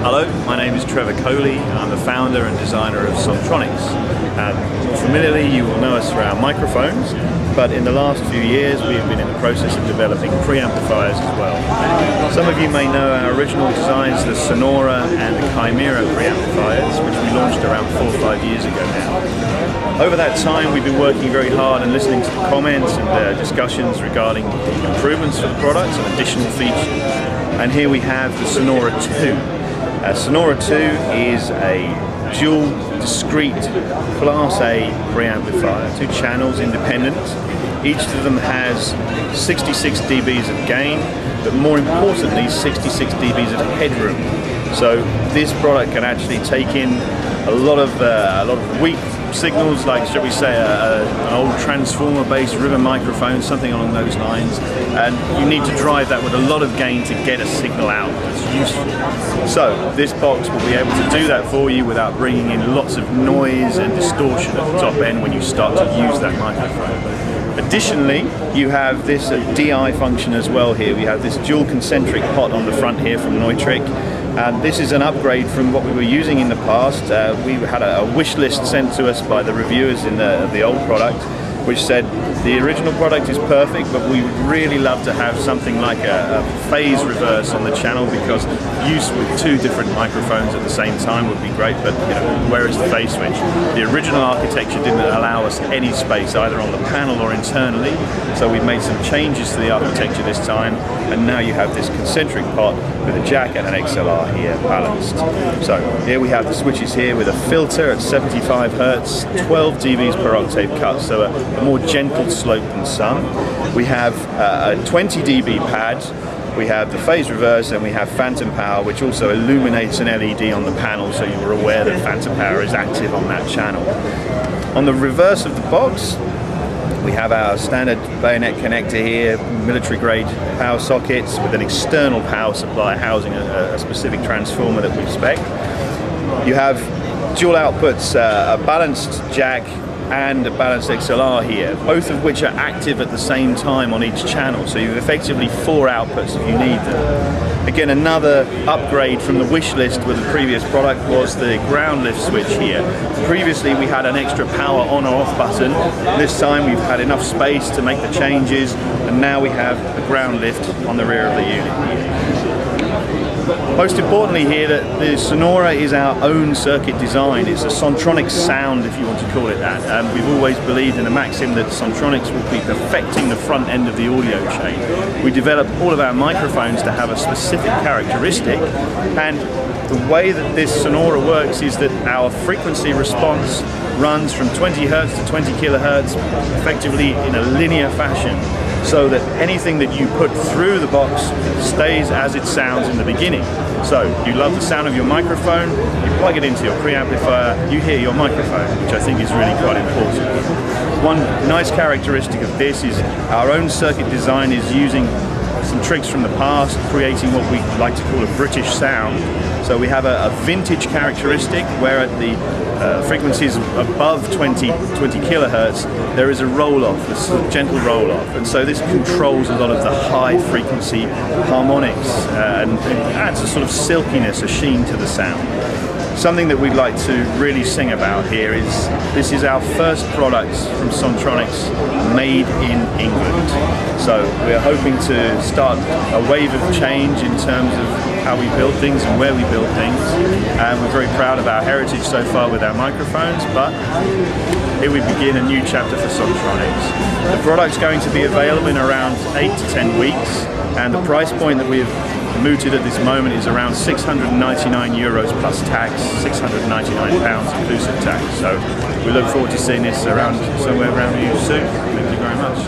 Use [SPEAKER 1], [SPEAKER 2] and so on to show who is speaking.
[SPEAKER 1] Hello, my name is Trevor Coley. I'm the founder and designer of Sontronics. Familiarly, you will know us for our microphones, but in the last few years we have been in the process of developing preamplifiers as well. Some of you may know our original designs, the Sonora and the Chimera preamplifiers, which we launched around 4 or 5 years ago now. Over that time we've been working very hard and listening to the comments and discussions regarding improvements for the products and additional features. And here we have the Sonora II. Sonora II is a dual discrete Class A preamplifier, 2 channels independent. Each of them has 66 dBs of gain, but more importantly 66 dBs of headroom. So this product can actually take in a lot of weak signals, like, shall we say, an old transformer-based river microphone, something along those lines, and you need to drive that with a lot of gain to get a signal out that's useful. So this box will be able to do that for you without bringing in lots of noise and distortion at the top end when you start to use that microphone. Additionally, you have this DI function as well here. We have this dual concentric pot on the front here from Neutrik. This is an upgrade from what we were using in the past. We had a wish list sent to us by the reviewers in the old product, which said the original product is perfect, but we would really love to have something like a phase reverse on the channel, because use with 2 different microphones at the same time would be great, but where is the phase switch? The original architecture didn't allow us any space either on the panel or internally, so we've made some changes to the architecture this time, and now you have this concentric pot with a jack and an XLR here balanced. So here we have the switches here with a filter at 75 Hz, 12 dBs per octave cut, so a more gentle slope than some. We have a 20 dB pad, we have the phase reverse, and we have phantom power, which also illuminates an LED on the panel, so you're aware that phantom power is active on that channel. On the reverse of the box, we have our standard bayonet connector here, military grade power sockets with an external power supply housing a specific transformer that we spec. You have dual outputs, a balanced jack and a balanced XLR here, both of which are active at the same time on each channel, so you've effectively 4 outputs if you need them. Again, another upgrade from the wish list with the previous product was the ground lift switch here. Previously we had an extra power on or off button. This time we've had enough space to make the changes, and now we have a ground lift on the rear of the unit. Most importantly here, that the Sonora is our own circuit design. It's a Sontronics sound, if you want to call it that. We've always believed in the maxim that Sontronics will be perfecting the front end of the audio chain. We develop all of our microphones to have a specific characteristic, and the way that this Sonora works is that our frequency response runs from 20 Hz to 20 kilohertz effectively in a linear fashion, so that anything that you put through the box stays as it sounds in the beginning. So you love the sound of your microphone, you plug it into your preamplifier, you hear your microphone, which I think is really quite important. One nice characteristic of this is our own circuit design is using some tricks from the past, creating what we like to call a British sound. So we have a vintage characteristic where at the frequencies above 20 kilohertz there is a roll-off, a gentle roll-off, and so this controls a lot of the high frequency harmonics and adds a sort of silkiness, a sheen to the sound. Something that we'd like to really sing about here is this is our first product from Sontronics made in England. So we're hoping to start a wave of change in terms of how we build things and where we build things. And we're very proud of our heritage so far with our microphones, but here we begin a new chapter for Sontronics. The product's going to be available in around 8 to 10 weeks, and the price point that we've mooted at this moment is around €699 plus tax, £699 inclusive tax. So we look forward to seeing this somewhere around you soon. Thank you very much.